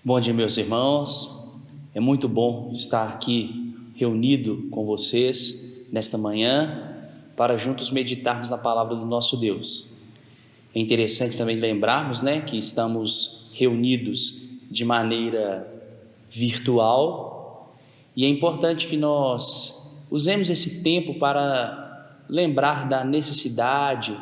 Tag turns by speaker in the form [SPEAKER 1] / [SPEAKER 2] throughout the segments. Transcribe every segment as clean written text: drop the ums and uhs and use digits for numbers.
[SPEAKER 1] Bom dia, meus irmãos. É muito bom estar aqui reunido com vocês nesta manhã para juntos meditarmos na palavra do nosso Deus. É interessante também lembrarmos, que estamos reunidos de maneira virtual e é importante que nós usemos esse tempo para lembrar da necessidade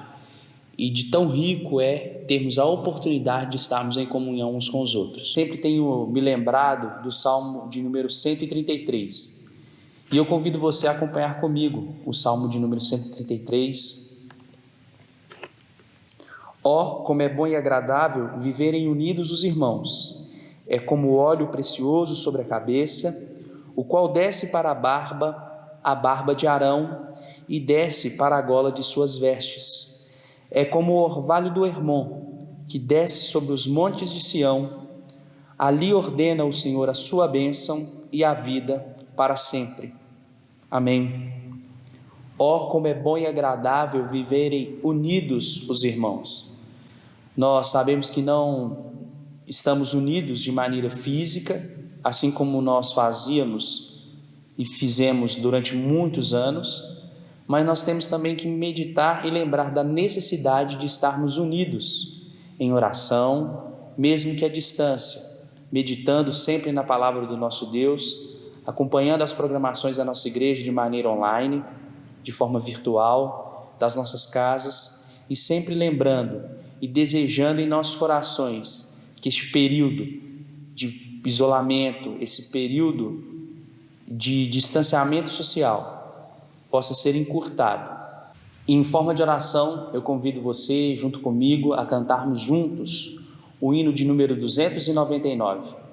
[SPEAKER 1] e de tão rico é termos a oportunidade de estarmos em comunhão uns com os outros. Sempre tenho me lembrado do Salmo de número 133 e eu convido você a acompanhar comigo o Salmo de número 133. Como é bom e agradável viverem unidos os irmãos, é como óleo precioso sobre a cabeça, o qual desce para a barba de Arão e desce para a gola de suas vestes. É como o orvalho do Hermon, que desce sobre os montes de Sião. Ali ordena o Senhor a sua bênção e a vida para sempre. Amém. Como é bom e agradável viverem unidos os irmãos. Nós sabemos que não estamos unidos de maneira física, assim como nós fazíamos e fizemos durante muitos anos, mas nós temos também que meditar e lembrar da necessidade de estarmos unidos em oração, mesmo que à distância, meditando sempre na palavra do nosso Deus, acompanhando as programações da nossa igreja de maneira online, de forma virtual, das nossas casas, e sempre lembrando e desejando em nossos corações que este período de isolamento, esse período de distanciamento social possa ser encurtado. E em forma de oração, eu convido você, junto comigo, a cantarmos juntos o hino de número 299.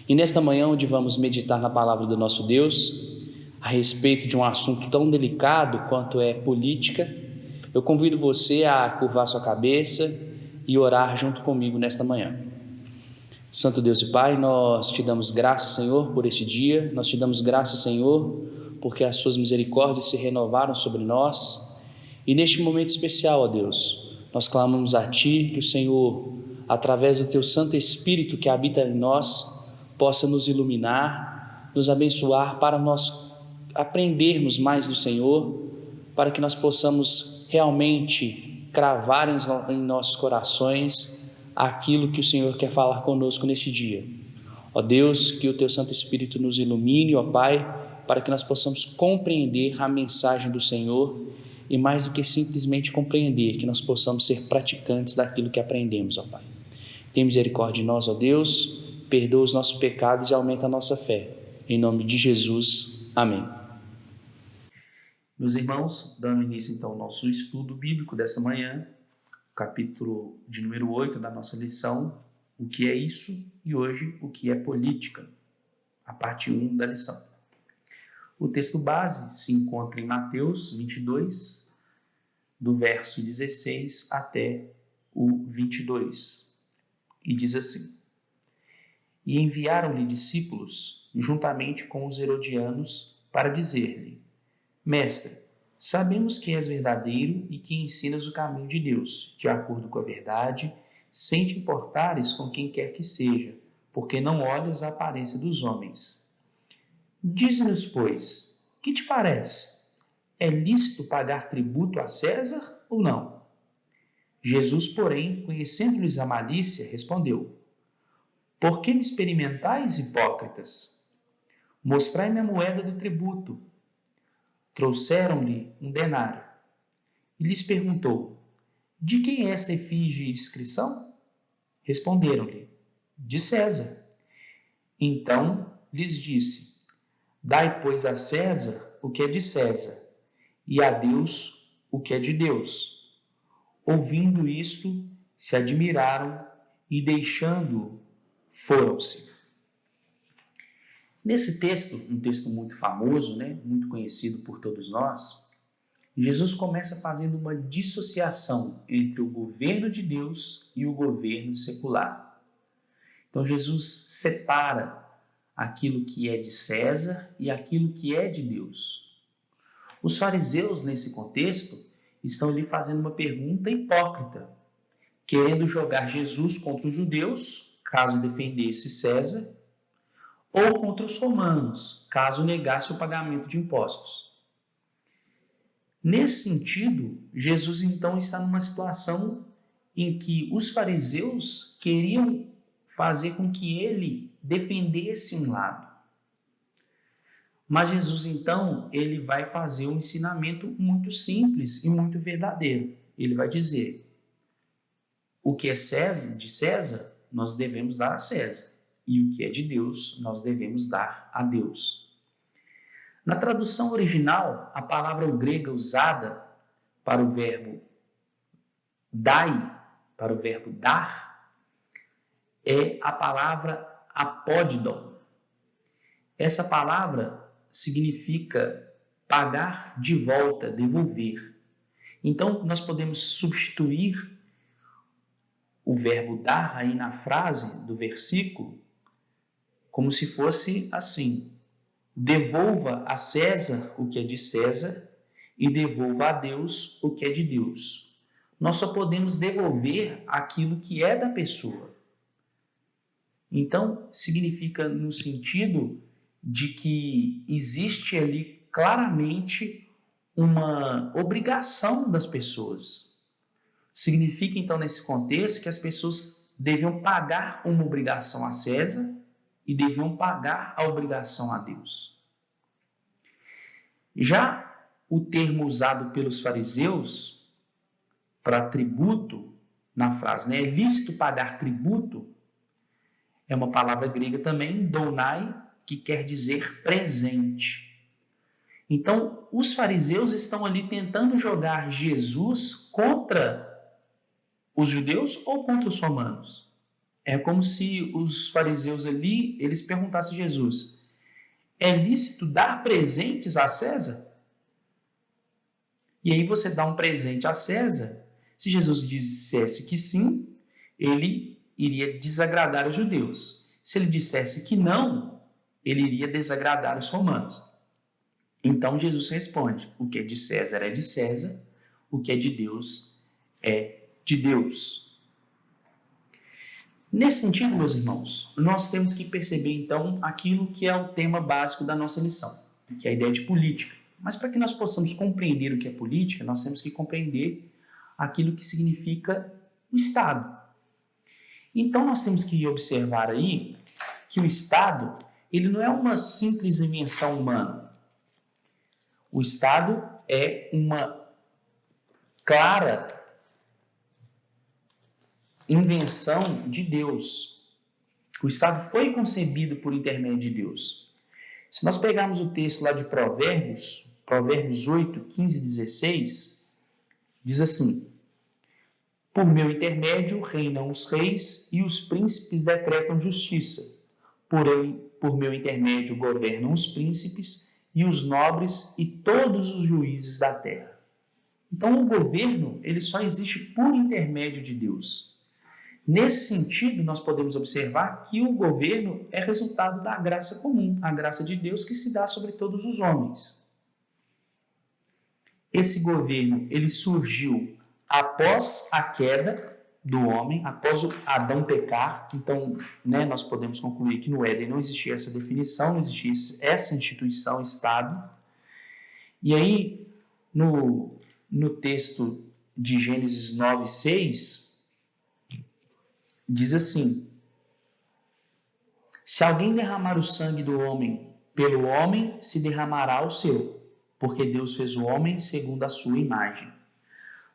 [SPEAKER 1] E nesta manhã, onde vamos meditar na palavra do nosso Deus, a respeito de um assunto tão delicado quanto é política, eu convido você a curvar sua cabeça e orar junto comigo nesta manhã. Santo Deus e Pai, nós te damos graças, Senhor, por este dia, nós te damos graças, Senhor, porque as suas misericórdias se renovaram sobre nós, e neste momento especial, ó Deus, nós clamamos a Ti que o Senhor, através do Teu Santo Espírito que habita em nós, possa nos iluminar, nos abençoar para nós aprendermos mais do Senhor, para que nós possamos realmente cravar em nossos corações aquilo que o Senhor quer falar conosco neste dia. Ó Deus, que o Teu Santo Espírito nos ilumine, ó Pai, para que nós possamos compreender a mensagem do Senhor e mais do que simplesmente compreender, que nós possamos ser praticantes daquilo que aprendemos, ó Pai. Tem misericórdia de nós, ó Deus, perdoa os nossos pecados e aumenta a nossa fé. Em nome de Jesus, amém. Meus irmãos, dando início então ao nosso estudo bíblico dessa manhã, capítulo de número 8 da nossa lição, o que é isso? E hoje, o que é política? A parte 1 da lição. O texto base se encontra em Mateus 22, do verso 16 até o 22, e diz assim: E enviaram-lhe discípulos, juntamente com os herodianos, para dizer-lhe: Mestre, sabemos que és verdadeiro e que ensinas o caminho de Deus, de acordo com a verdade, sem te importares com quem quer que seja, porque não olhas a aparência dos homens. Dize-nos, pois, que te parece? É lícito pagar tributo a César ou não? Jesus, porém, conhecendo-lhes a malícia, respondeu: Por que me experimentais, hipócritas? Mostrai-me a moeda do tributo. Trouxeram-lhe um denário. E lhes perguntou: De quem é esta efígie e inscrição? Responderam-lhe: De César. Então lhes disse: Dai, pois, a César o que é de César, e a Deus o que é de Deus. Ouvindo isto, se admiraram e, deixando-o, foram-se. Nesse texto, um texto muito famoso, muito conhecido por todos nós, Jesus começa fazendo uma dissociação entre o governo de Deus e o governo secular. Então Jesus separa aquilo que é de César e aquilo que é de Deus. Os fariseus, nesse contexto, estão lhe fazendo uma pergunta hipócrita, querendo jogar Jesus contra os judeus, caso defendesse César, ou contra os romanos, caso negasse o pagamento de impostos. Nesse sentido, Jesus então está numa situação em que os fariseus queriam fazer com que ele defendesse um lado. Mas Jesus então, ele vai fazer um ensinamento muito simples e muito verdadeiro. Ele vai dizer: o que é de César, nós devemos dar a César. E o que é de Deus, nós devemos dar a Deus. Na tradução original, a palavra grega usada para o verbo dai, para o verbo dar, é a palavra apódidon. Essa palavra significa pagar de volta, devolver. Então, nós podemos substituir o verbo dar aí na frase do versículo como se fosse assim: devolva a César o que é de César e devolva a Deus o que é de Deus. Nós só podemos devolver aquilo que é da pessoa. Então, significa no sentido de que existe ali claramente uma obrigação das pessoas. Significa, então, nesse contexto, que as pessoas deviam pagar uma obrigação a César e deviam pagar a obrigação a Deus. Já o termo usado pelos fariseus para tributo, na frase, é lícito pagar tributo, é uma palavra grega também, donai, que quer dizer presente. Então, os fariseus estão ali tentando jogar Jesus contra os judeus ou contra os romanos. É como se os fariseus ali, eles perguntassem a Jesus: é lícito dar presentes a César? E aí você dá um presente a César. Se Jesus dissesse que sim, ele iria desagradar os judeus. Se ele dissesse que não, ele iria desagradar os romanos. Então Jesus responde: o que é de César é de César, o que é de Deus é de Deus. Nesse sentido, meus irmãos, nós temos que perceber então aquilo que é o tema básico da nossa lição, que é a ideia de política. Mas para que nós possamos compreender o que é política, nós temos que compreender aquilo que significa o Estado. Então nós temos que observar aí que o Estado, ele não é uma simples invenção humana. O Estado é uma clara invenção de Deus. O Estado foi concebido por intermédio de Deus. Se nós pegarmos o texto lá de Provérbios, Provérbios 8, 15 e 16, diz assim: por meu intermédio reinam os reis e os príncipes decretam justiça. Porém, por meu intermédio governam os príncipes e os nobres e todos os juízes da terra. Então, o governo ele só existe por intermédio de Deus. Nesse sentido, nós podemos observar que o governo é resultado da graça comum, a graça de Deus que se dá sobre todos os homens. Esse governo ele surgiu após a queda do homem, após o Adão pecar. Então, nós podemos concluir que no Éden não existia essa definição, não existia essa instituição, Estado. E aí, no texto de Gênesis 9, 6, diz assim: se alguém derramar o sangue do homem, pelo homem se derramará o seu, porque Deus fez o homem segundo a sua imagem.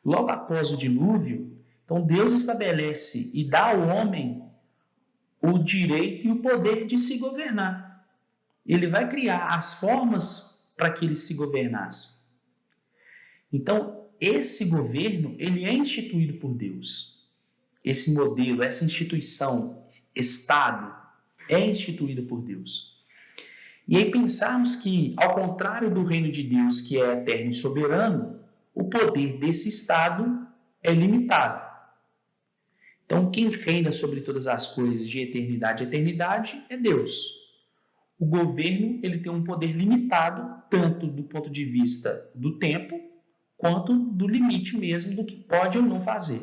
[SPEAKER 1] Logo após o dilúvio, então Deus estabelece e dá ao homem o direito e o poder de se governar. Ele vai criar as formas para que ele se governasse. Então, esse governo, ele é instituído por Deus. Esse modelo, essa instituição, Estado, é instituída por Deus. E aí pensarmos que, ao contrário do reino de Deus, que é eterno e soberano, o poder desse Estado é limitado. Então, quem reina sobre todas as coisas de eternidade a eternidade é Deus. O governo ele tem um poder limitado, tanto do ponto de vista do tempo, quanto do limite mesmo do que pode ou não fazer.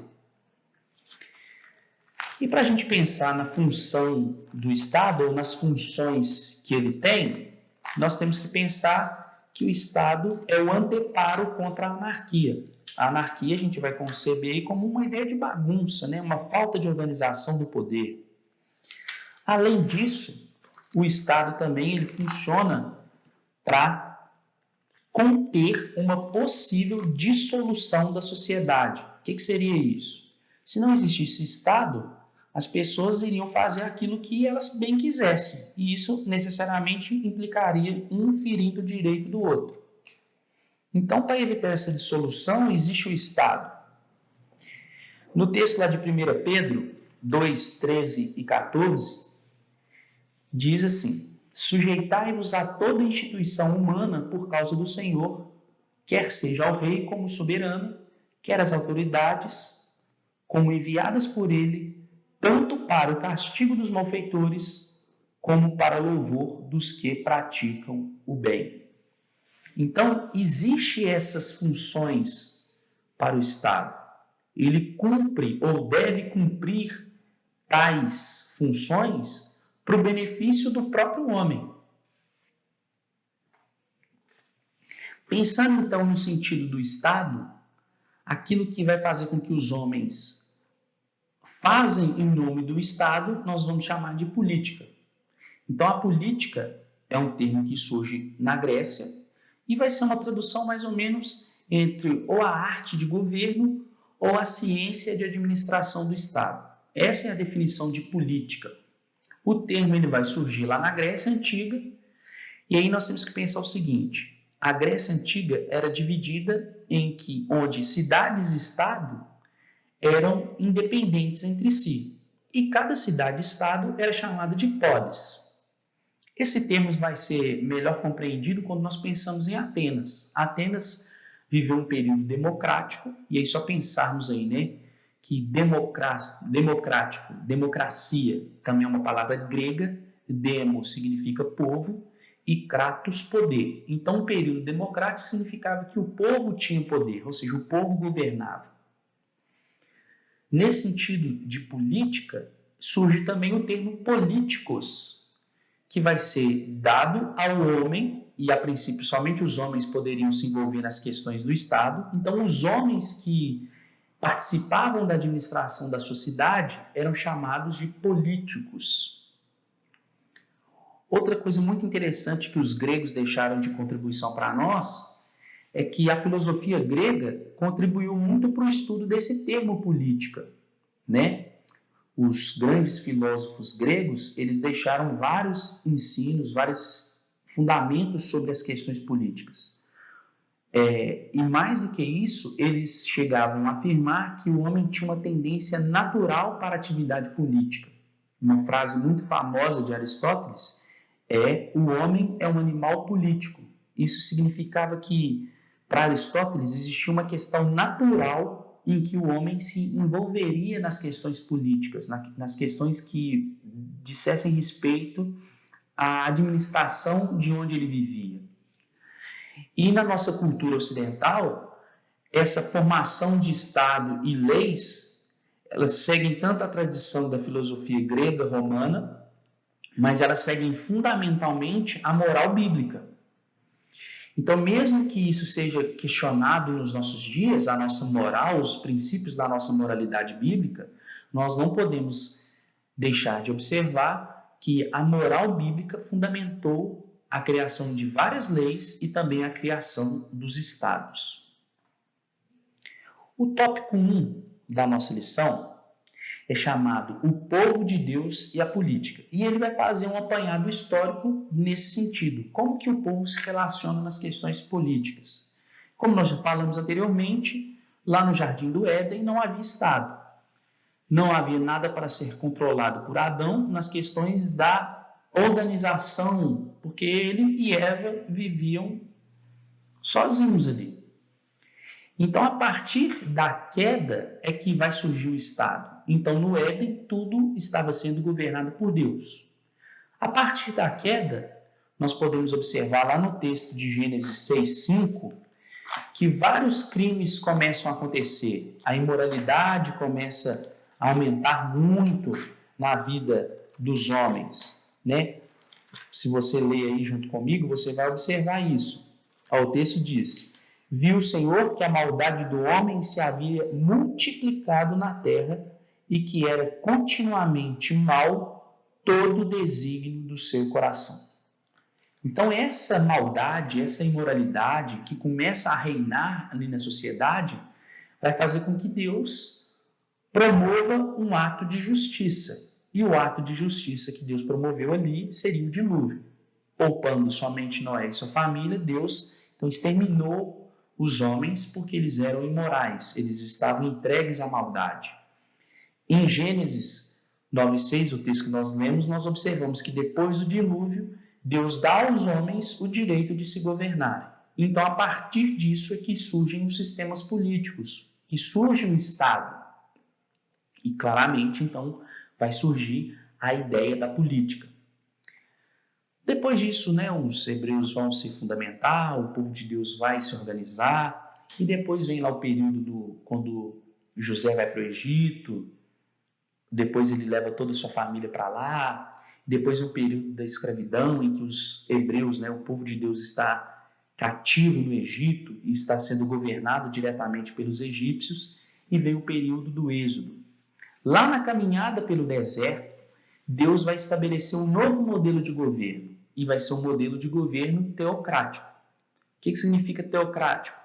[SPEAKER 1] E para a gente pensar na função do Estado, ou nas funções que ele tem, nós temos que pensar que o Estado é o anteparo contra a anarquia. A anarquia a gente vai conceber como uma ideia de bagunça, uma falta de organização do poder. Além disso, o Estado também ele funciona para conter uma possível dissolução da sociedade. O que seria isso? Se não existisse Estado, as pessoas iriam fazer aquilo que elas bem quisessem, e isso necessariamente implicaria um ferindo o direito do outro. Então, para evitar essa dissolução, existe o Estado. No texto lá de 1 Pedro 2, 13 e 14, diz assim: sujeitai-vos a toda instituição humana por causa do Senhor, quer seja ao rei como soberano, quer às autoridades, como enviadas por ele, tanto para o castigo dos malfeitores, como para louvor dos que praticam o bem. Então, existem essas funções para o Estado. Ele cumpre ou deve cumprir tais funções para o benefício do próprio homem. Pensando então no sentido do Estado, aquilo que vai fazer com que os homens fazem em nome do Estado, nós vamos chamar de política. Então, a política é um termo que surge na Grécia e vai ser uma tradução mais ou menos entre ou a arte de governo ou a ciência de administração do Estado. Essa é a definição de política. O termo ele vai surgir lá na Grécia Antiga, e aí nós temos que pensar o seguinte: a Grécia Antiga era dividida onde cidades e Estado eram independentes entre si, e cada cidade-estado era chamada de polis. Esse termo vai ser melhor compreendido quando nós pensamos em Atenas. Atenas viveu um período democrático, e aí só pensarmos aí, que democracia também é uma palavra grega, demo significa povo e kratos, poder. Então, o período democrático significava que o povo tinha poder, ou seja, o povo governava. Nesse sentido de política, surge também o termo políticos, que vai ser dado ao homem, e a princípio somente os homens poderiam se envolver nas questões do Estado. Então, os homens que participavam da administração da sociedade eram chamados de políticos. Outra coisa muito interessante que os gregos deixaram de contribuição para nós é que a filosofia grega contribuiu muito para o estudo desse termo política, Os grandes filósofos gregos, eles deixaram vários ensinos, vários fundamentos sobre as questões políticas. E mais do que isso, eles chegavam a afirmar que o homem tinha uma tendência natural para a atividade política. Uma frase muito famosa de Aristóteles é: o homem é um animal político. Isso significava que, para Aristóteles, existia uma questão natural em que o homem se envolveria nas questões políticas, nas questões que dissessem respeito à administração de onde ele vivia. E na nossa cultura ocidental, essa formação de Estado e leis, elas seguem tanto a tradição da filosofia grega, romana, mas elas seguem fundamentalmente a moral bíblica. Então, mesmo que isso seja questionado nos nossos dias, a nossa moral, os princípios da nossa moralidade bíblica, nós não podemos deixar de observar que a moral bíblica fundamentou a criação de várias leis e também a criação dos estados. O tópico 1 da nossa lição é chamado O Povo de Deus e a Política. E ele vai fazer um apanhado histórico nesse sentido. Como que o povo se relaciona nas questões políticas? Como nós já falamos anteriormente, lá no Jardim do Éden não havia Estado. Não havia nada para ser controlado por Adão nas questões da organização, porque ele e Eva viviam sozinhos ali. Então, a partir da queda é que vai surgir o Estado. Então, no Éden, tudo estava sendo governado por Deus. A partir da queda, nós podemos observar lá no texto de Gênesis 6:5, que vários crimes começam a acontecer. A imoralidade começa a aumentar muito na vida dos homens, né? Se você ler aí junto comigo, você vai observar isso. O texto diz: viu o Senhor que a maldade do homem se havia multiplicado na terra e que era continuamente mal todo o desígnio do seu coração. Então, essa maldade, essa imoralidade que começa a reinar ali na sociedade, vai fazer com que Deus promova um ato de justiça. E o ato de justiça que Deus promoveu ali seria o dilúvio. Poupando somente Noé e sua família, Deus então exterminou os homens porque eles eram imorais, eles estavam entregues à maldade. Em Gênesis 9:6, o texto que nós lemos, nós observamos que depois do dilúvio, Deus dá aos homens o direito de se governarem. Então, a partir disso é que surgem os sistemas políticos, que surge um Estado. E claramente, então, vai surgir a ideia da política. Depois disso, os hebreus vão se fundamentar, o povo de Deus vai se organizar, e depois vem lá o período quando José vai para o Egito, depois ele leva toda a sua família para lá, depois vem o período da escravidão, em que os hebreus, o povo de Deus está cativo no Egito e está sendo governado diretamente pelos egípcios, e vem o período do Êxodo. Lá na caminhada pelo deserto, Deus vai estabelecer um novo modelo de governo, e vai ser um modelo de governo teocrático. O que significa teocrático?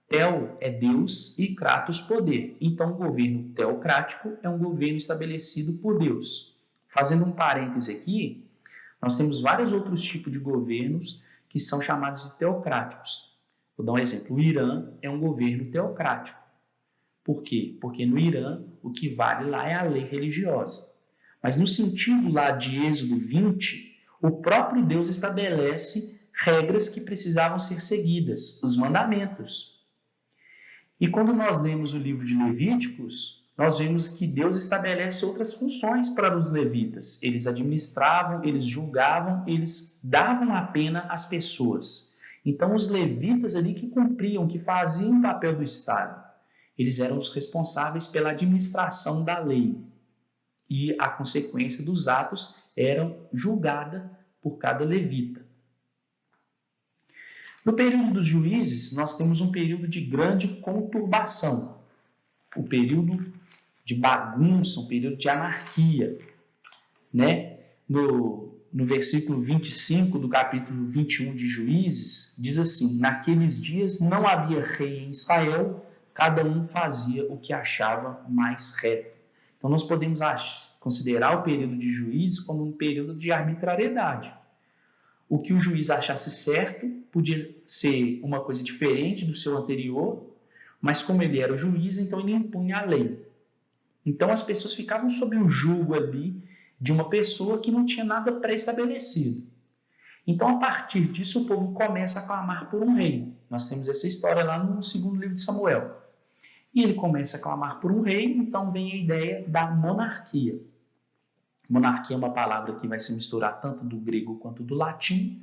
[SPEAKER 1] Teo é Deus e kratos poder. Então, o governo teocrático é um governo estabelecido por Deus. Fazendo um parêntese aqui, nós temos vários outros tipos de governos que são chamados de teocráticos. Vou dar um exemplo. O Irã é um governo teocrático. Por quê? Porque no Irã, o que vale lá é a lei religiosa. Mas no sentido lá de Êxodo 20, o próprio Deus estabelece regras que precisavam ser seguidas, os mandamentos. E quando nós lemos o livro de Levíticos, nós vemos que Deus estabelece outras funções para os levitas. Eles administravam, eles julgavam, eles davam a pena às pessoas. Então, os levitas ali que cumpriam, que faziam o papel do Estado, eles eram os responsáveis pela administração da lei. E a consequência dos atos era julgada por cada levita. No período dos juízes, nós temos um período de grande conturbação, o período de bagunça, um período de anarquia. No versículo 25 do capítulo 21 de Juízes, diz assim: naqueles dias não havia rei em Israel, cada um fazia o que achava mais reto. Então, nós podemos considerar o período de Juízes como um período de arbitrariedade, O que o juiz achasse certo podia ser uma coisa diferente do seu anterior, mas como ele era o juiz, então ele impunha a lei. Então as pessoas ficavam sob o jugo ali de uma pessoa que não tinha nada pré-estabelecido. Então, a partir disso, o povo começa a clamar por um rei. Nós temos essa história lá no segundo livro de Samuel. E ele começa a clamar por um rei, então vem a ideia da monarquia. Monarquia é uma palavra que vai se misturar tanto do grego quanto do latim,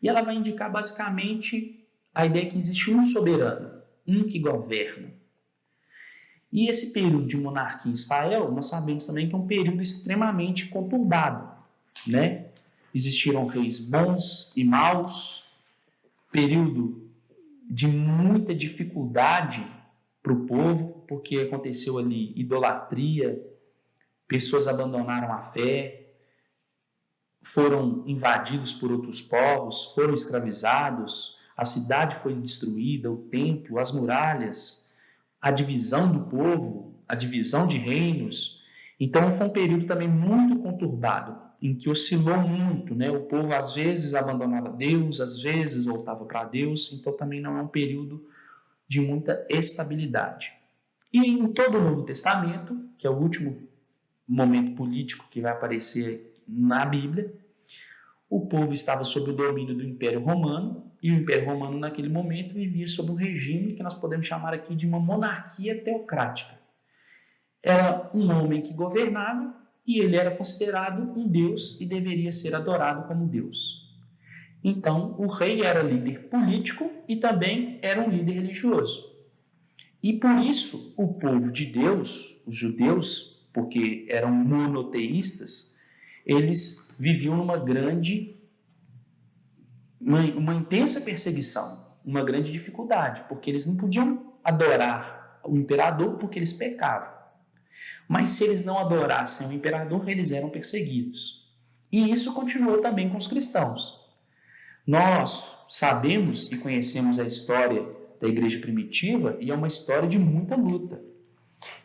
[SPEAKER 1] e ela vai indicar basicamente a ideia que existe um soberano, um que governa. E esse período de monarquia em Israel, nós sabemos também que é um período extremamente conturbado, né? Existiram reis bons e maus, período de muita dificuldade para o povo, porque aconteceu ali idolatria, pessoas abandonaram a fé, foram invadidos por outros povos, foram escravizados, a cidade foi destruída, o templo, as muralhas, a divisão do povo, a divisão de reinos. Então foi um período também muito conturbado, em que oscilou muito, né? O povo às vezes abandonava Deus, às vezes voltava para Deus, então também não é um período de muita estabilidade. E em todo o Novo Testamento, que é o último momento político que vai aparecer na Bíblia, o povo estava sob o domínio do Império Romano, e o Império Romano naquele momento vivia sob um regime que nós podemos chamar aqui de uma monarquia teocrática. Era um homem que governava e ele era considerado um deus e deveria ser adorado como deus. Então, o rei era líder político e também era um líder religioso. E por isso, o povo de Deus, os judeus, porque eram monoteístas, eles viviam numa uma intensa perseguição, uma grande dificuldade, porque eles não podiam adorar o imperador porque eles pecavam. Mas se eles não adorassem o imperador, eles eram perseguidos. E isso continuou também com os cristãos. Nós sabemos e conhecemos a história da igreja primitiva e é uma história de muita luta.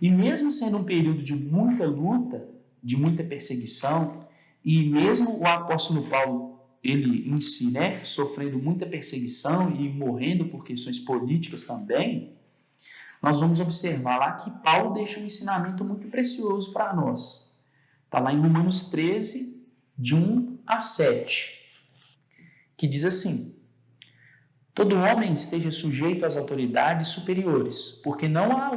[SPEAKER 1] E mesmo sendo um período de muita luta, de muita perseguição, e mesmo o apóstolo Paulo, ele em si, né, sofrendo muita perseguição e morrendo por questões políticas também, nós vamos observar lá que Paulo deixa um ensinamento muito precioso para nós. Está lá em Romanos 13, de 1 a 7, que diz assim: todo homem esteja sujeito às autoridades superiores, porque não há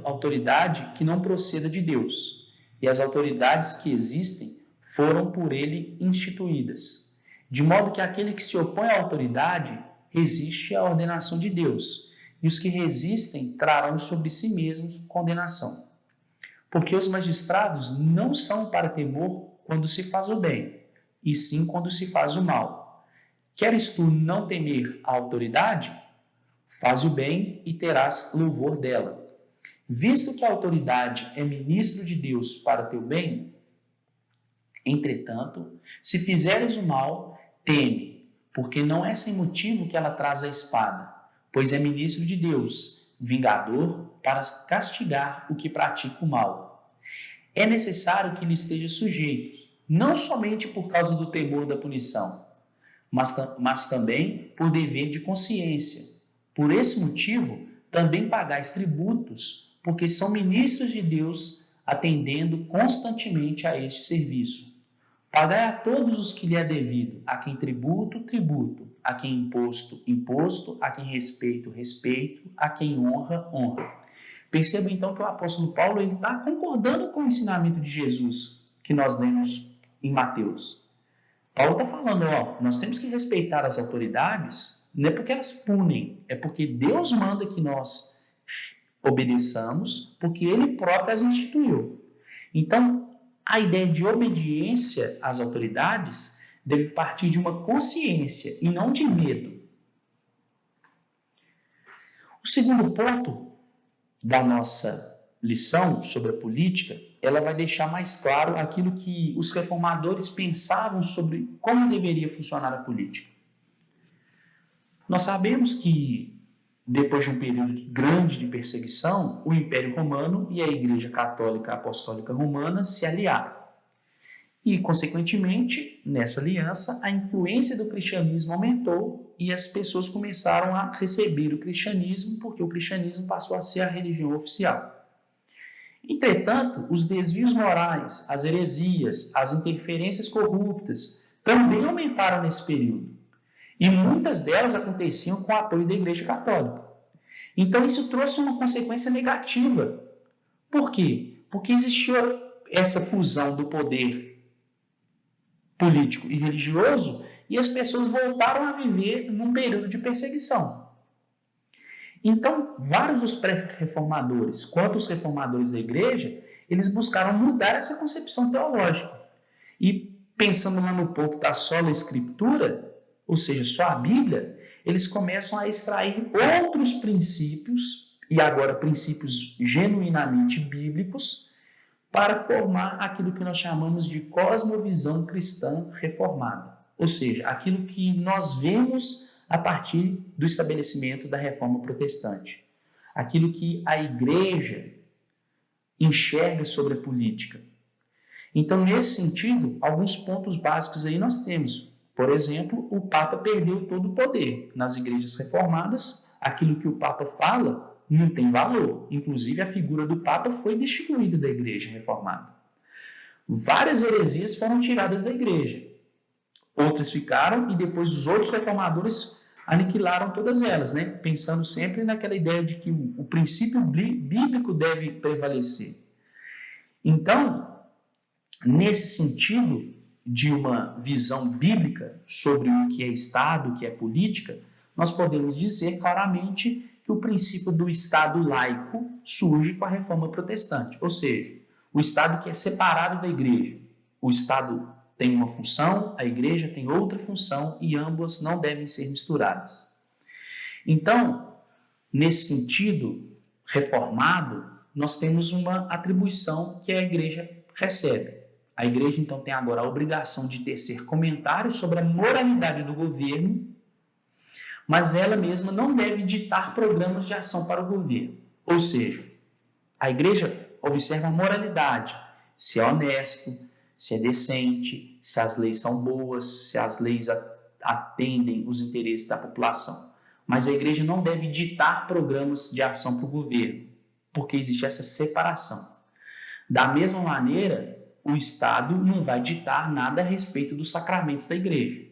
[SPEAKER 1] autoridade que não proceda de Deus, e as autoridades que existem foram por ele instituídas. De modo que aquele que se opõe à autoridade resiste à ordenação de Deus, e os que resistem trarão sobre si mesmos condenação. Porque os magistrados não são para temor quando se faz o bem, e sim quando se faz o mal. Queres tu não temer a autoridade? Faz o bem e terás louvor dela. Visto que a autoridade é ministro de Deus para teu bem, entretanto, se fizeres o mal, teme, porque não é sem motivo que ela traz a espada, pois é ministro de Deus, vingador para castigar o que pratica o mal. É necessário que lhe esteja sujeito, não somente por causa do temor da punição, mas também por dever de consciência. Por esse motivo, também pagais tributos, porque são ministros de Deus, atendendo constantemente a este serviço. Pagai a todos os que lhe é devido, a quem tributo, tributo, a quem imposto, imposto, a quem respeito, respeito, a quem honra, honra. Perceba então que o apóstolo Paulo está concordando com o ensinamento de Jesus que nós lemos em Mateus. Paulo está falando, nós temos que respeitar as autoridades, não é porque elas punem, é porque Deus manda que nós obedeçamos, porque Ele próprio as instituiu. Então, a ideia de obediência às autoridades deve partir de uma consciência e não de medo. O segundo ponto da nossa lição sobre a política, ela vai deixar mais claro aquilo que os reformadores pensavam sobre como deveria funcionar a política. Nós sabemos que, depois de um período grande de perseguição, o Império Romano e a Igreja Católica Apostólica Romana se aliaram. E, consequentemente, nessa aliança, a influência do cristianismo aumentou e as pessoas começaram a receber o cristianismo, porque o cristianismo passou a ser a religião oficial. Entretanto, os desvios morais, as heresias, as interferências corruptas também aumentaram nesse período. E muitas delas aconteciam com o apoio da Igreja Católica. Então, isso trouxe uma consequência negativa. Por quê? Porque existia essa fusão do poder político e religioso e as pessoas voltaram a viver num período de perseguição. Então, vários dos pré-reformadores, quanto os reformadores da igreja, eles buscaram mudar essa concepção teológica. E pensando lá no ponto da sola escritura, ou seja, só a Bíblia, eles começam a extrair outros princípios, e agora princípios genuinamente bíblicos, para formar aquilo que nós chamamos de cosmovisão cristã reformada. Ou seja, aquilo que nós vemos a partir do estabelecimento da Reforma Protestante. Aquilo que a Igreja enxerga sobre a política. Então, nesse sentido, alguns pontos básicos aí nós temos. Por exemplo, o Papa perdeu todo o poder. Nas igrejas reformadas, aquilo que o Papa fala não tem valor. Inclusive, a figura do Papa foi destituída da igreja reformada. Várias heresias foram tiradas da igreja. Outras ficaram e depois os outros reformadores aniquilaram todas elas, né? Pensando sempre naquela ideia de que o princípio bíblico deve prevalecer. Então, nesse sentido de uma visão bíblica sobre o que é Estado, o que é política, nós podemos dizer claramente que o princípio do Estado laico surge com a Reforma Protestante, ou seja, o Estado que é separado da Igreja. O Estado tem uma função, a Igreja tem outra função e ambas não devem ser misturadas. Então, nesse sentido reformado, nós temos uma atribuição que a Igreja recebe. A Igreja, então, tem agora a obrigação de tecer comentários sobre a moralidade do governo, mas ela mesma não deve ditar programas de ação para o governo. Ou seja, a Igreja observa a moralidade, se é honesto, se é decente, se as leis são boas, se as leis atendem os interesses da população. Mas a Igreja não deve ditar programas de ação para o governo, porque existe essa separação. Da mesma maneira, o Estado não vai ditar nada a respeito dos sacramentos da Igreja.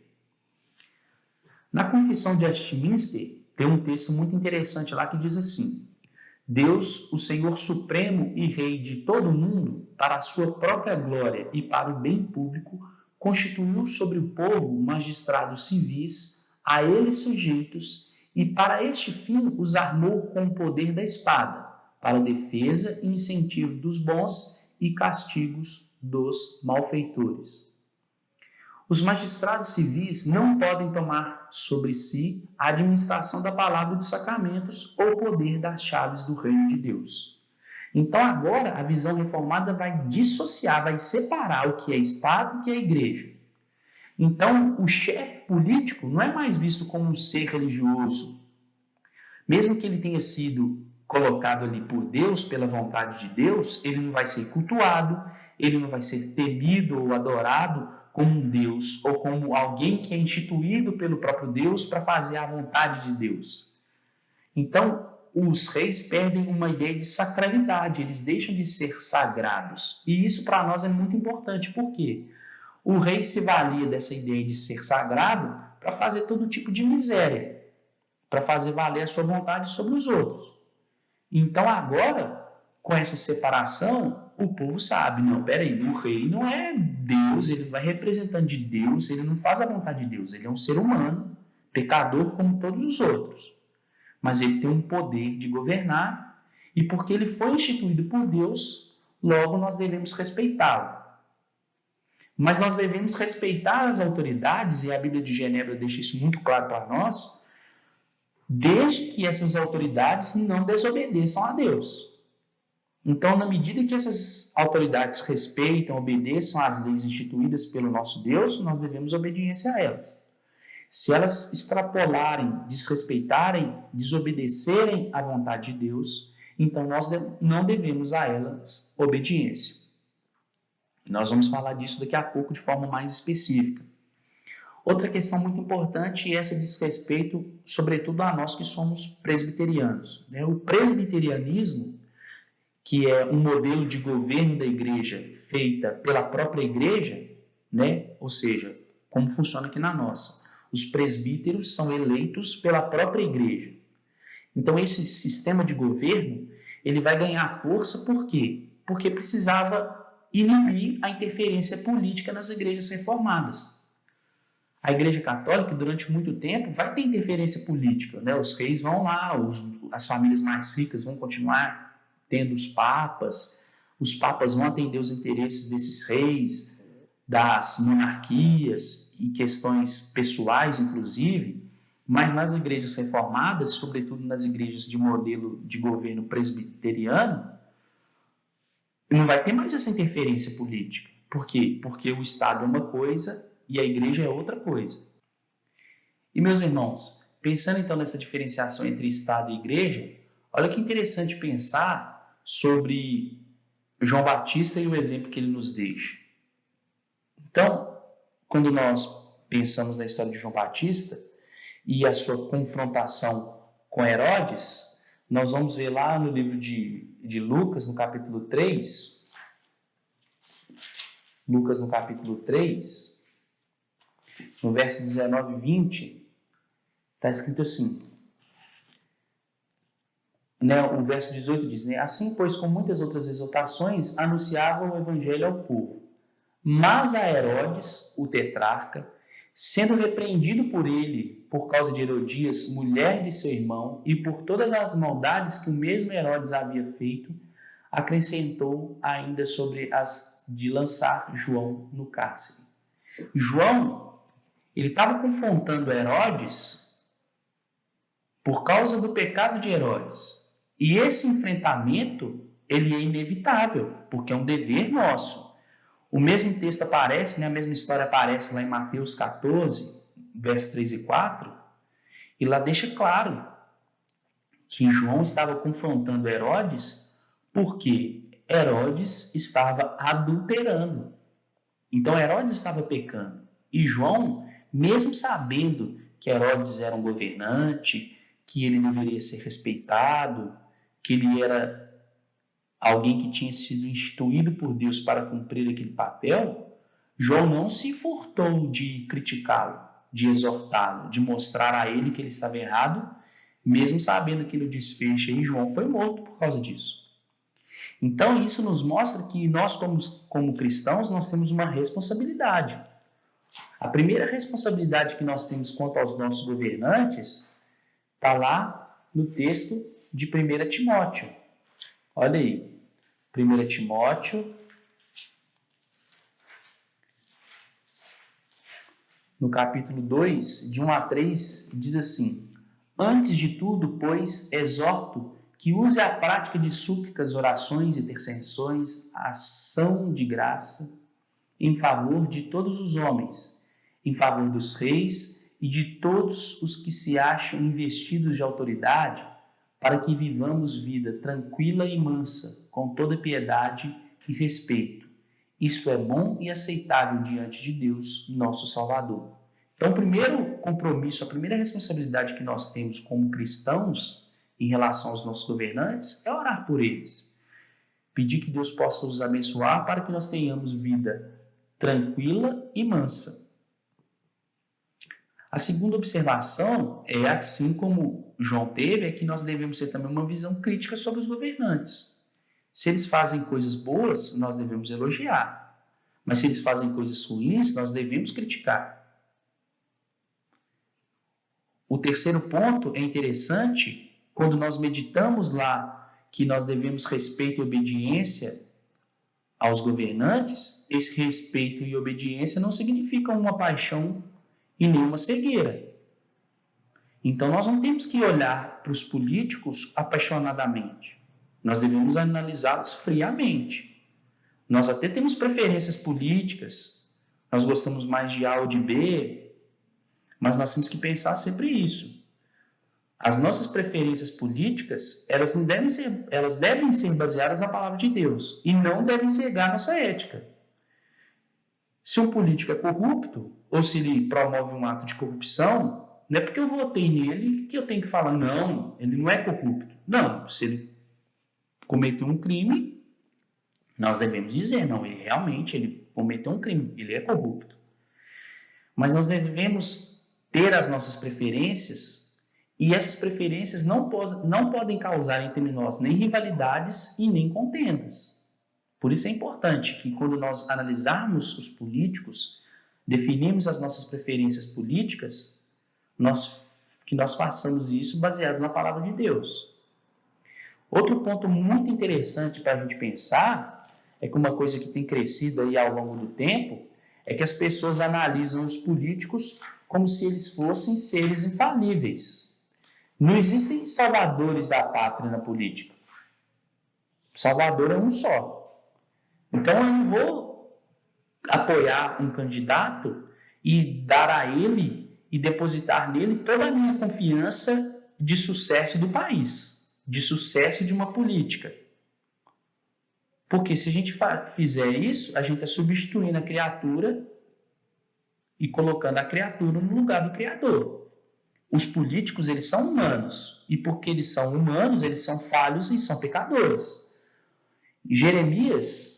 [SPEAKER 1] Na Confissão de Westminster, tem um texto muito interessante lá que diz assim: Deus, o Senhor Supremo e Rei de todo o mundo, para a sua própria glória e para o bem público, constituiu sobre o povo magistrados civis, a eles sujeitos, e para este fim os armou com o poder da espada, para defesa e incentivo dos bons e castigos dos malfeitores. Os magistrados civis não podem tomar sobre si a administração da palavra e dos sacramentos ou o poder das chaves do reino de Deus. Então agora a visão reformada vai dissociar, vai separar o que é Estado e o que é Igreja. Então o chefe político não é mais visto como um ser religioso. Mesmo que ele tenha sido colocado ali por Deus, pela vontade de Deus, ele não vai ser cultuado, ele não vai ser temido ou adorado como um Deus ou como alguém que é instituído pelo próprio Deus para fazer a vontade de Deus. Então, os reis perdem uma ideia de sacralidade, eles deixam de ser sagrados. E isso para nós é muito importante, por quê? O rei se valia dessa ideia de ser sagrado para fazer todo tipo de miséria, para fazer valer a sua vontade sobre os outros. Então, agora, com essa separação, o povo sabe, não, peraí, o rei não é Deus, ele não é representante de Deus, ele não faz a vontade de Deus, ele é um ser humano, pecador como todos os outros. Mas ele tem um poder de governar, e porque ele foi instituído por Deus, logo nós devemos respeitá-lo. Mas nós devemos respeitar as autoridades, e a Bíblia de Genebra deixa isso muito claro para nós, desde que essas autoridades não desobedeçam a Deus. Então, na medida que essas autoridades respeitam, obedeçam às leis instituídas pelo nosso Deus, nós devemos obediência a elas. Se elas extrapolarem, desrespeitarem, desobedecerem à vontade de Deus, então nós não devemos a elas obediência. Nós vamos falar disso daqui a pouco de forma mais específica. Outra questão muito importante, e essa diz respeito, sobretudo, a nós que somos presbiterianos. O presbiterianismo, que é um modelo de governo da igreja feita pela própria igreja, ou seja, como funciona aqui na nossa. Os presbíteros são eleitos pela própria igreja. Então, esse sistema de governo, ele vai ganhar força por quê? Porque precisava inibir a interferência política nas igrejas reformadas. A Igreja Católica, durante muito tempo, vai ter interferência política. Os reis vão lá, as famílias mais ricas vão continuar tendo os papas vão atender os interesses desses reis, das monarquias e questões pessoais, inclusive, mas nas igrejas reformadas, sobretudo nas igrejas de modelo de governo presbiteriano, não vai ter mais essa interferência política. Por quê? Porque o Estado é uma coisa e a igreja é outra coisa. E, meus irmãos, pensando então nessa diferenciação entre Estado e igreja, olha que interessante pensar sobre João Batista e o exemplo que ele nos deixa. Então, quando nós pensamos na história de João Batista e a sua confrontação com Herodes, nós vamos ver lá no livro de Lucas, no capítulo 3, Lucas no capítulo 3, no verso 19 e 20, está escrito assim, o verso 18 diz, assim, pois, com muitas outras exortações, anunciava o evangelho ao povo. Mas a Herodes, o tetrarca, sendo repreendido por ele, por causa de Herodias, mulher de seu irmão, e por todas as maldades que o mesmo Herodes havia feito, acrescentou ainda sobre as de lançar João no cárcere. João, ele estava confrontando Herodes por causa do pecado de Herodes. E esse enfrentamento, ele é inevitável, porque é um dever nosso. O mesmo texto aparece, a mesma história aparece lá em Mateus 14, verso 3 e 4, e lá deixa claro que João estava confrontando Herodes porque Herodes estava adulterando. Então Herodes estava pecando. E João, mesmo sabendo que Herodes era um governante, que ele deveria ser respeitado, que ele era alguém que tinha sido instituído por Deus para cumprir aquele papel, João não se furtou de criticá-lo, de exortá-lo, de mostrar a ele que ele estava errado, mesmo sabendo que no desfecho aí, João foi morto por causa disso. Então, isso nos mostra que nós, como cristãos, nós temos uma responsabilidade. A primeira responsabilidade que nós temos quanto aos nossos governantes está lá no texto de 1 Timóteo. Olha aí, 1 Timóteo, no capítulo 2, de 1 a 3, diz assim, antes de tudo, pois, exorto que use a prática de súplicas, orações, intercessões, ação de graça, em favor de todos os homens, em favor dos reis e de todos os que se acham investidos de autoridade, para que vivamos vida tranquila e mansa, com toda piedade e respeito. Isso é bom e aceitável diante de Deus, nosso Salvador. Então, o primeiro compromisso, a primeira responsabilidade que nós temos como cristãos em relação aos nossos governantes é orar por eles. Pedir que Deus possa os abençoar para que nós tenhamos vida tranquila e mansa. A segunda observação é, assim como João teve, é que nós devemos ter também uma visão crítica sobre os governantes. Se eles fazem coisas boas, nós devemos elogiar. Mas se eles fazem coisas ruins, nós devemos criticar. O terceiro ponto é interessante, quando nós meditamos lá que nós devemos respeito e obediência aos governantes, esse respeito e obediência não significam uma paixão e nenhuma cegueira. Então, nós não temos que olhar para os políticos apaixonadamente. Nós devemos analisá-los friamente. Nós até temos preferências políticas, nós gostamos mais de A ou de B, mas nós temos que pensar sempre isso. As nossas preferências políticas, elas devem ser baseadas na palavra de Deus e não devem cegar nossa ética. Se um político é corrupto, ou se ele promove um ato de corrupção, não é porque eu votei nele que eu tenho que falar, não, ele não é corrupto. Não, se ele cometeu um crime, nós devemos dizer, não, ele cometeu um crime, ele é corrupto. Mas nós devemos ter as nossas preferências, e essas preferências não podem causar entre nós nem rivalidades e nem contendas. Por isso é importante que quando nós analisarmos os políticos, definimos as nossas preferências políticas, que nós façamos isso baseado na palavra de Deus. Outro ponto muito interessante para a gente pensar, é que uma coisa que tem crescido aí ao longo do tempo, é que as pessoas analisam os políticos como se eles fossem seres infalíveis. Não existem salvadores da pátria na política. O salvador é um só. Então eu não vou apoiar um candidato e dar a ele e depositar nele toda a minha confiança de sucesso do país, de sucesso de uma política. Porque se a gente fizer isso, a gente está substituindo a criatura e colocando a criatura no lugar do Criador. Os políticos, eles são humanos. E porque eles são humanos, eles são falhos e são pecadores. Jeremias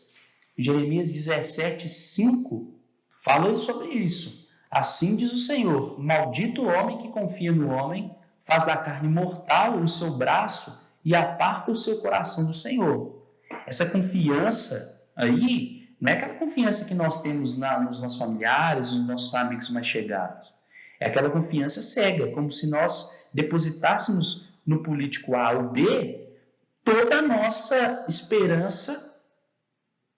[SPEAKER 1] 17:5 fala sobre isso. Assim diz o Senhor: maldito o homem que confia no homem, faz da carne mortal o seu braço e aparta o seu coração do Senhor. Essa confiança aí não é aquela confiança que nós temos nos nossos familiares, nos nossos amigos mais chegados. É aquela confiança cega, como se nós depositássemos no político A ou B toda a nossa esperança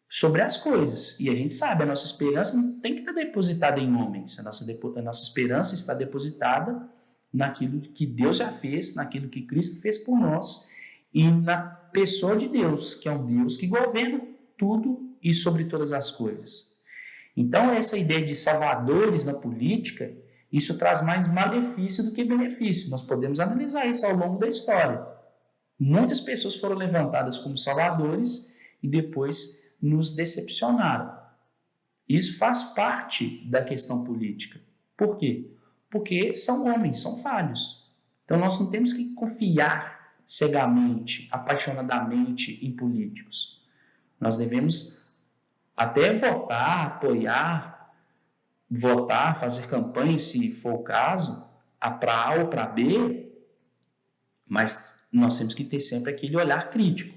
[SPEAKER 1] sobre as coisas. E a gente sabe, a nossa esperança não tem que estar depositada em homens. A nossa esperança está depositada naquilo que Deus já fez, naquilo que Cristo fez por nós e na pessoa de Deus, que é um Deus que governa tudo e sobre todas as coisas. Então, essa ideia de salvadores na política, isso traz mais malefício do que benefício. Nós podemos analisar isso ao longo da história. Muitas pessoas foram levantadas como salvadores e depois nos decepcionaram. Isso faz parte da questão política. Por quê? Porque são homens, são falhos. Então nós não temos que confiar cegamente, apaixonadamente em políticos. Nós devemos até votar, apoiar, votar, fazer campanha, se for o caso, para A ou para B, mas nós temos que ter sempre aquele olhar crítico.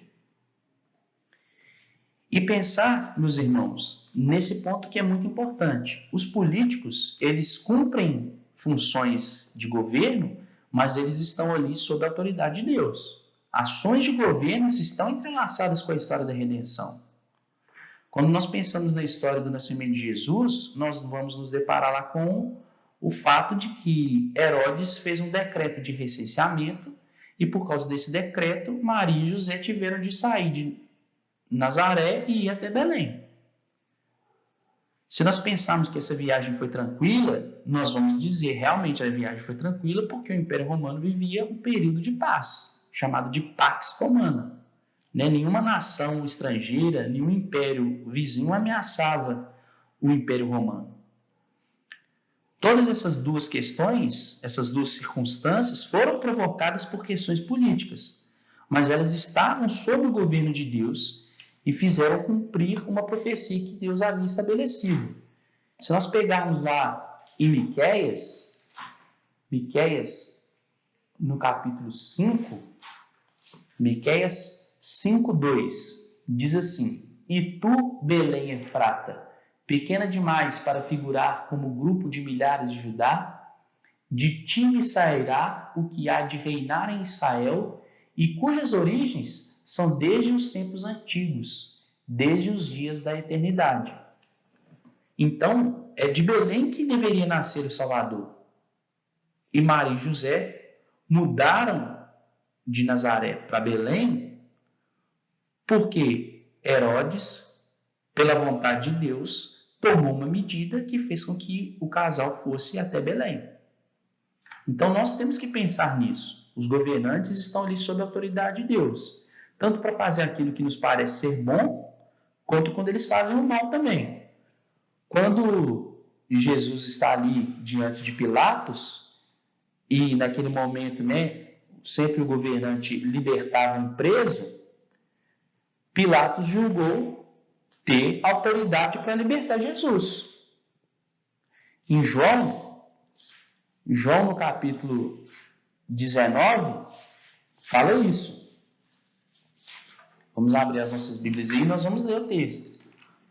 [SPEAKER 1] E pensar, meus irmãos, nesse ponto que é muito importante. Os políticos, eles cumprem funções de governo, mas eles estão ali sob a autoridade de Deus. Ações de governo estão entrelaçadas com a história da redenção. Quando nós pensamos na história do nascimento de Jesus, nós vamos nos deparar lá com o fato de que Herodes fez um decreto de recenseamento e por causa desse decreto, Maria e José tiveram de sair de Nazaré e ir até Belém. Se nós pensarmos que essa viagem foi tranquila, nós vamos dizer realmente a viagem foi tranquila porque o Império Romano vivia um período de paz, chamado de Pax Romana. Nenhuma nação estrangeira, nenhum império vizinho ameaçava o Império Romano. Todas essas duas questões, essas duas circunstâncias foram provocadas por questões políticas, mas elas estavam sob o governo de Deus e fizeram cumprir uma profecia que Deus havia estabelecido. Se nós pegarmos lá em Miqueias, no capítulo 5, Miqueias 5:2, diz assim: E tu, Belém Efrata, pequena demais para figurar como grupo de milhares de Judá, de ti me sairá o que há de reinar em Israel, e cujas origens são desde os tempos antigos, desde os dias da eternidade. Então, é de Belém que deveria nascer o Salvador. E Maria e José mudaram de Nazaré para Belém porque Herodes, pela vontade de Deus, tomou uma medida que fez com que o casal fosse até Belém. Então, nós temos que pensar nisso. Os governantes estão ali sob a autoridade de Deus, tanto para fazer aquilo que nos parece ser bom, quanto quando eles fazem o mal também. quando Jesus está ali diante de Pilatos, e naquele momento, né, sempre o governante libertava um preso, Pilatos julgou ter autoridade para libertar Jesus. Em João no capítulo 19, fala isso. Vamos abrir as nossas Bíblias aí e nós vamos ler o texto.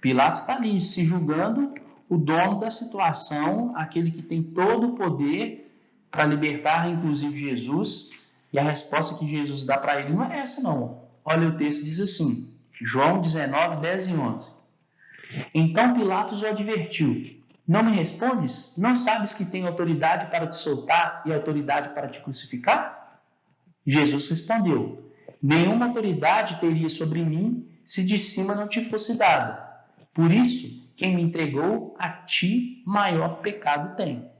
[SPEAKER 1] Pilatos está ali se julgando o dono da situação, aquele que tem todo o poder para libertar, inclusive Jesus, e a resposta que Jesus dá para ele não é essa não. Olha, o texto diz assim, João 19, 10 e 11. Então Pilatos o advertiu, não me respondes? Não sabes que tenho autoridade para te soltar e autoridade para te crucificar? Jesus respondeu, nenhuma autoridade teria sobre mim se de cima não te fosse dada. Por isso, quem me entregou, a ti maior pecado tem.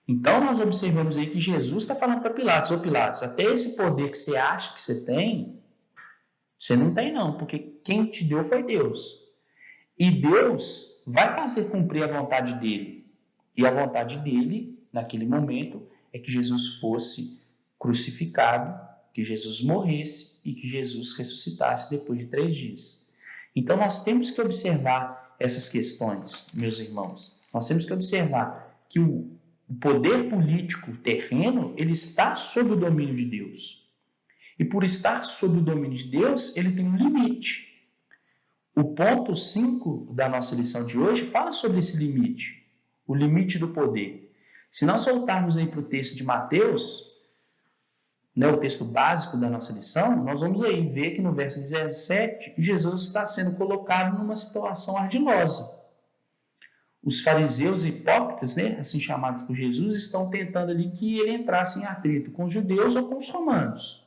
[SPEAKER 1] Então, nós observamos aí que Jesus está falando para Pilatos, ô Pilatos, até esse poder que você acha que você tem, você não tem não, porque quem te deu foi Deus. E Deus vai fazer cumprir a vontade dele. E a vontade dele, naquele momento, é que Jesus fosse crucificado, que Jesus morresse e que Jesus ressuscitasse depois de 3 dias. Então, nós temos que observar essas questões, meus irmãos. Nós temos que observar que o poder político terreno, ele está sob o domínio de Deus. E por estar sob o domínio de Deus, ele tem um limite. O ponto 5 da nossa lição de hoje fala sobre esse limite, o limite do poder. Se nós voltarmos aí para o texto de Mateus, né, o texto básico da nossa lição, nós vamos aí ver que no verso 17, Jesus está sendo colocado numa situação ardilosa. Os fariseus hipócritas, né, assim chamados por Jesus, estão tentando ali que ele entrasse em atrito com os judeus ou com os romanos.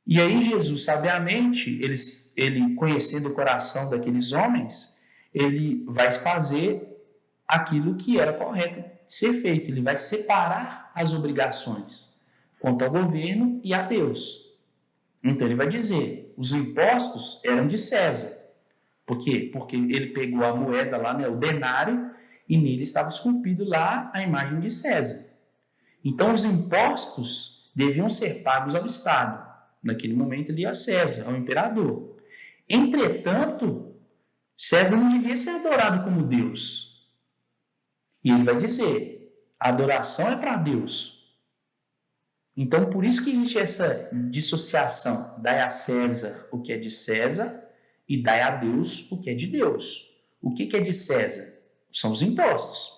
[SPEAKER 1] E aí Jesus, sabiamente, ele conhecendo o coração daqueles homens, ele vai fazer aquilo que era correto ser feito. Ele vai separar as obrigações quanto ao governo e a Deus. Então ele vai dizer, os impostos eram de César. Por quê? Porque ele pegou a moeda lá, né, o denário, e nele estava esculpido lá a imagem de César. Então os impostos deviam ser pagos ao Estado. Naquele momento ele ia a César, ao imperador. Entretanto, César não devia ser adorado como Deus. E ele vai dizer, a adoração é para Deus. Então, por isso que existe essa dissociação. Dai a César o que é de César e dai a Deus o que é de Deus. O que é de César? São os impostos.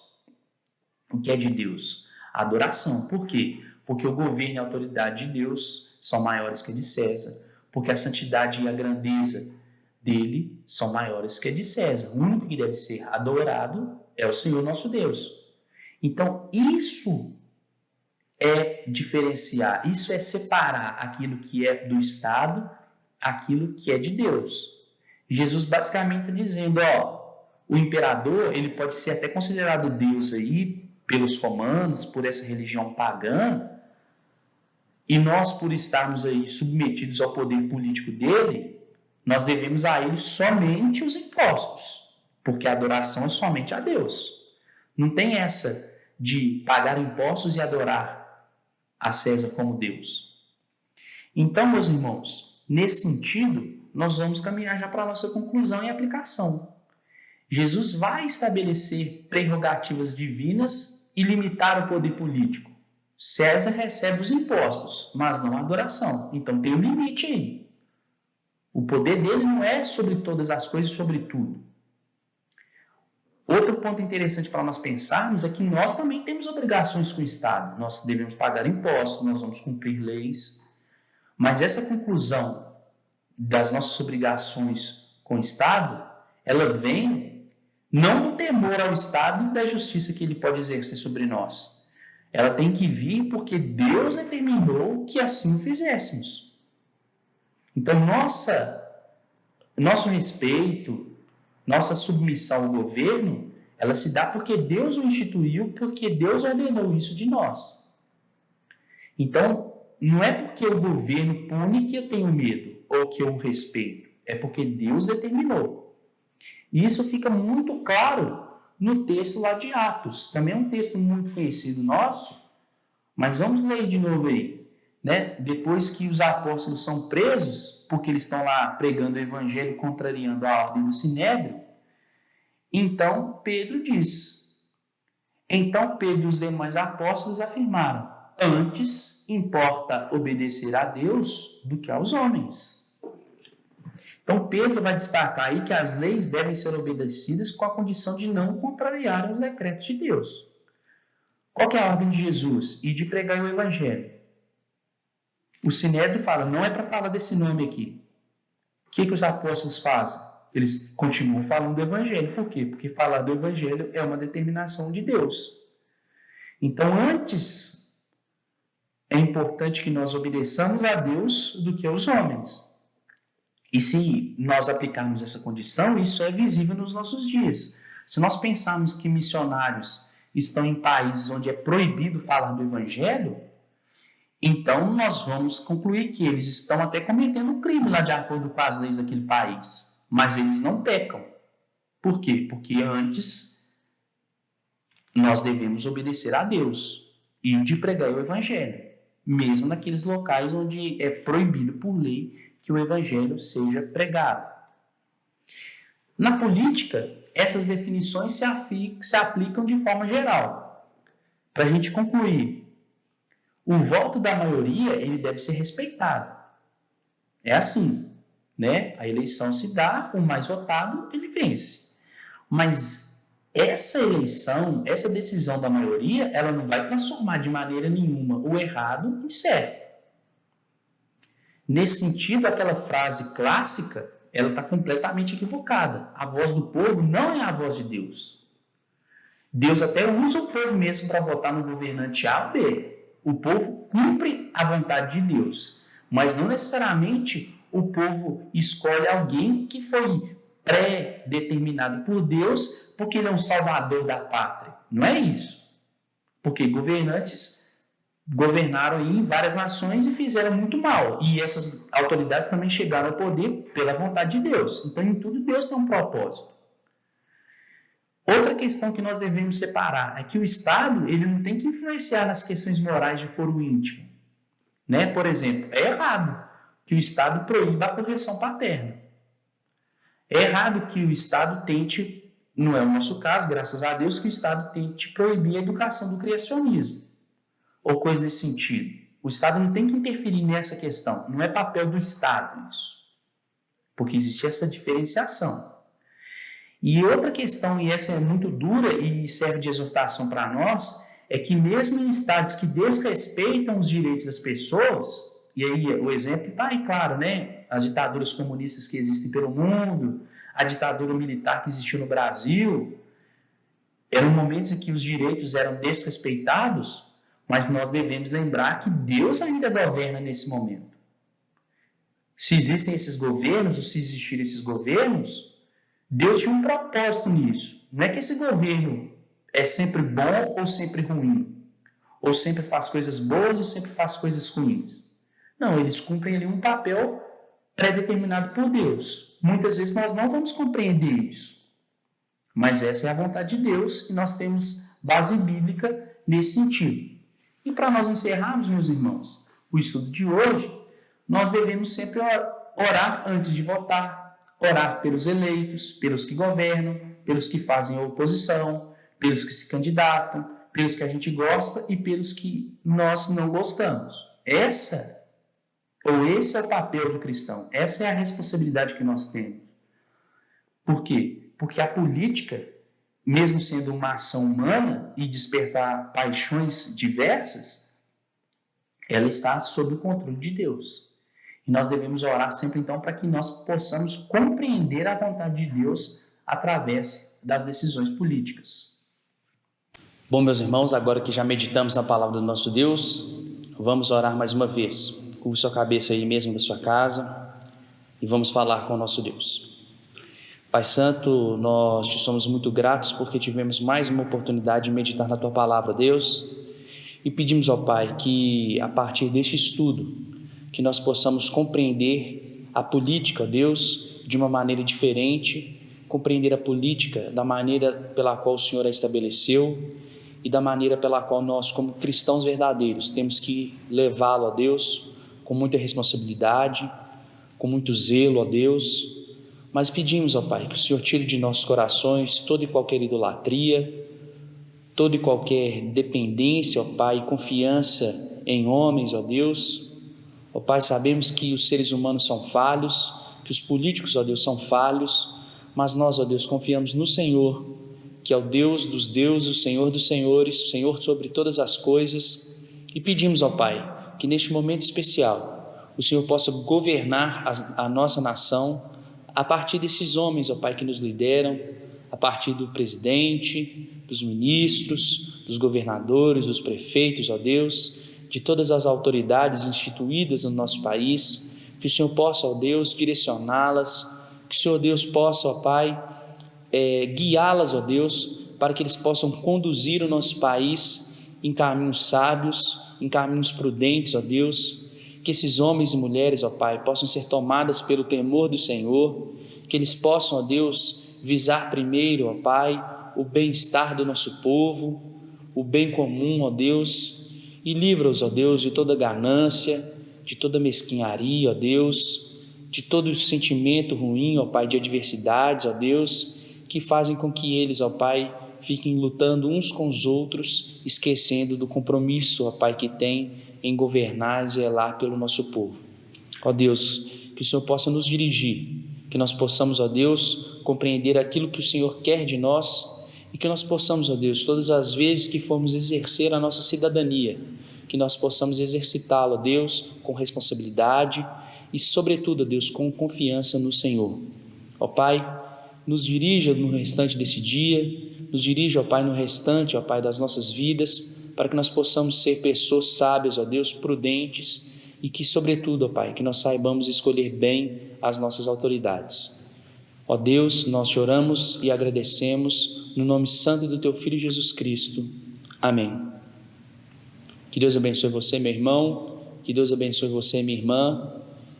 [SPEAKER 1] O que é de Deus? A adoração. Por quê? Porque o governo e a autoridade de Deus são maiores que a de César, porque a santidade e a grandeza dele são maiores que a de César. O único que deve ser adorado é o Senhor nosso Deus. Então, isso é diferenciar, isso é separar aquilo que é do Estado, aquilo que é de Deus. Jesus basicamente está dizendo, o imperador, ele pode ser até considerado Deus aí, pelos romanos, por essa religião pagã, e nós, por estarmos aí submetidos ao poder político dele, nós devemos a ele somente os impostos, porque a adoração é somente a Deus. Não tem essa de pagar impostos e adorar a César como Deus. Então, meus irmãos, nesse sentido, nós vamos caminhar já para a nossa conclusão e aplicação. Jesus vai estabelecer prerrogativas divinas e limitar o poder político. César recebe os impostos, mas não a adoração. Então tem um limite aí. O poder dele não é sobre todas as coisas, sobre tudo. Outro ponto interessante para nós pensarmos é que nós também temos obrigações com o Estado. Nós devemos pagar impostos, nós vamos cumprir leis. Mas essa conclusão das nossas obrigações com o Estado, ela vem não do temor ao Estado e da justiça que ele pode exercer sobre nós. Ela tem que vir porque Deus determinou que assim o fizéssemos. Então, nosso respeito, nossa submissão ao governo, ela se dá porque Deus o instituiu, porque Deus ordenou isso de nós. Então, não é porque o governo pune que eu tenho medo ou que eu o respeito. É porque Deus determinou. E isso fica muito claro no texto lá de Atos. Também é um texto muito conhecido nosso, mas vamos ler de novo aí. Né? Depois que os apóstolos são presos, porque eles estão lá pregando o evangelho, contrariando a ordem do Sinédrio, então Pedro diz: então Pedro e os demais apóstolos afirmaram: antes importa obedecer a Deus do que aos homens. Então Pedro vai destacar aí que as leis devem ser obedecidas com a condição de não contrariarem os decretos de Deus. Qual que é a ordem de Jesus? E de pregar o evangelho. O Sinédrio fala: não é para falar desse nome aqui. O que os apóstolos fazem? Eles continuam falando do evangelho. Por quê? Porque falar do evangelho é uma determinação de Deus. Então, antes é importante que nós obedeçamos a Deus do que aos homens. E se nós aplicarmos essa condição, isso é visível nos nossos dias. Se nós pensarmos que missionários estão em países onde é proibido falar do evangelho, então nós vamos concluir que eles estão até cometendo um crime lá de acordo com as leis daquele país. Mas eles não pecam. Por quê? Porque antes nós devemos obedecer a Deus e de pregar o evangelho, mesmo naqueles locais onde é proibido por lei que o evangelho seja pregado. Na política, essas definições se aplicam de forma geral. Para a gente concluir, o voto da maioria ele deve ser respeitado. É assim, né? A eleição se dá, o mais votado ele vence. Mas essa eleição, essa decisão da maioria, ela não vai transformar de maneira nenhuma o errado em certo. Nesse sentido, aquela frase clássica, ela está completamente equivocada. A voz do povo não é a voz de Deus. Deus até usa o povo mesmo para votar no governante A ou B. O povo cumpre a vontade de Deus, mas não necessariamente o povo escolhe alguém que foi pré-determinado por Deus porque ele é um salvador da pátria. Não é isso. Porque governantes governaram em várias nações e fizeram muito mal. E essas autoridades também chegaram ao poder pela vontade de Deus. Então, em tudo, Deus tem um propósito. Outra questão que nós devemos separar é que o Estado ele não tem que influenciar nas questões morais de foro íntimo. Né? Por exemplo, é errado que o Estado proíba a correção paterna. É errado que o Estado tente, não é o nosso caso, graças a Deus, que o Estado tente proibir a educação do criacionismo. Ou coisa nesse sentido. O Estado não tem que interferir nessa questão. Não é papel do Estado isso. Porque existe essa diferenciação. E outra questão, e essa é muito dura e serve de exortação para nós, é que mesmo em estados que desrespeitam os direitos das pessoas, e aí o exemplo está aí claro, né? As ditaduras comunistas que existem pelo mundo, a ditadura militar que existiu no Brasil, eram momentos em que os direitos eram desrespeitados, mas nós devemos lembrar que Deus ainda governa nesse momento. Se existem esses governos, ou se existirem esses governos, Deus tinha um propósito nisso. Não é que esse governo é sempre bom ou sempre ruim, ou sempre faz coisas boas ou sempre faz coisas ruins. Não, eles cumprem ali um papel pré-determinado por Deus. Muitas vezes nós não vamos compreender isso, mas essa é a vontade de Deus e nós temos base bíblica nesse sentido. E para nós encerrarmos, meus irmãos, o estudo de hoje, nós devemos sempre orar antes de votar, orar pelos eleitos, pelos que governam, pelos que fazem a oposição, pelos que se candidatam, pelos que a gente gosta e pelos que nós não gostamos. Esse é o papel do cristão, essa é a responsabilidade que nós temos. Por quê? Porque a política, mesmo sendo uma ação humana e despertar paixões diversas, ela está sob o controle de Deus. E nós devemos orar sempre, então, para que nós possamos compreender a vontade de Deus através das decisões políticas.
[SPEAKER 2] Bom, meus irmãos, agora que já meditamos na palavra do nosso Deus, vamos orar mais uma vez. Curve sua cabeça aí mesmo da sua casa e vamos falar com o nosso Deus. Pai Santo, nós te somos muito gratos porque tivemos mais uma oportunidade de meditar na Tua palavra, Deus, e pedimos ao Pai que, a partir deste estudo, que nós possamos compreender a política, Deus, de uma maneira diferente, compreender a política da maneira pela qual o Senhor a estabeleceu e da maneira pela qual nós, como cristãos verdadeiros, temos que levá-lo a Deus com muita responsabilidade, com muito zelo a Deus. Mas pedimos, ó Pai, que o Senhor tire de nossos corações toda e qualquer idolatria, toda e qualquer dependência, ó Pai, confiança em homens, ó Deus. Ó Pai, sabemos que os seres humanos são falhos, que os políticos, ó Deus, são falhos, mas nós, ó Deus, confiamos no Senhor, que é o Deus dos deuses, o Senhor dos senhores, o Senhor sobre todas as coisas, e pedimos, ó Pai, que neste momento especial o Senhor possa governar a nossa nação a partir desses homens, ó Pai, que nos lideram, a partir do presidente, dos ministros, dos governadores, dos prefeitos, ó Deus, de todas as autoridades instituídas no nosso país, que o Senhor possa, ó Deus, direcioná-las, que o Senhor, Deus, possa, ó Pai, guiá-las, ó Deus, para que eles possam conduzir o nosso país em caminhos sábios, em caminhos prudentes, ó Deus, que esses homens e mulheres, ó Pai, possam ser tomadas pelo temor do Senhor, que eles possam, ó Deus, visar primeiro, ó Pai, o bem-estar do nosso povo, o bem comum, ó Deus, e livra-os, ó Deus, de toda ganância, de toda mesquinharia, ó Deus, de todo sentimento ruim, ó Pai, de adversidades, ó Deus, que fazem com que eles, ó Pai, fiquem lutando uns com os outros, esquecendo do compromisso, ó Pai, que tem em governar e zelar pelo nosso povo. Ó Deus, que o Senhor possa nos dirigir, que nós possamos, ó Deus, compreender aquilo que o Senhor quer de nós e que nós possamos, ó Deus, todas as vezes que formos exercer a nossa cidadania, que nós possamos exercitá-la, ó Deus, com responsabilidade e, sobretudo, ó Deus, com confiança no Senhor. Ó Pai, nos dirija no restante desse dia, nos dirija, ó Pai, no restante, ó Pai, das nossas vidas, para que nós possamos ser pessoas sábias, ó Deus, prudentes e que, sobretudo, ó Pai, que nós saibamos escolher bem as nossas autoridades. Ó Deus, nós te oramos e agradecemos no nome santo do Teu Filho Jesus Cristo. Amém. Que Deus abençoe você, meu irmão, que Deus abençoe você, minha irmã,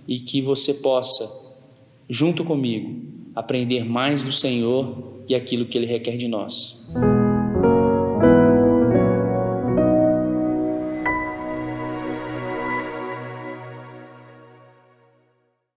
[SPEAKER 2] e que você possa, junto comigo, aprender mais do Senhor e aquilo que Ele requer de nós.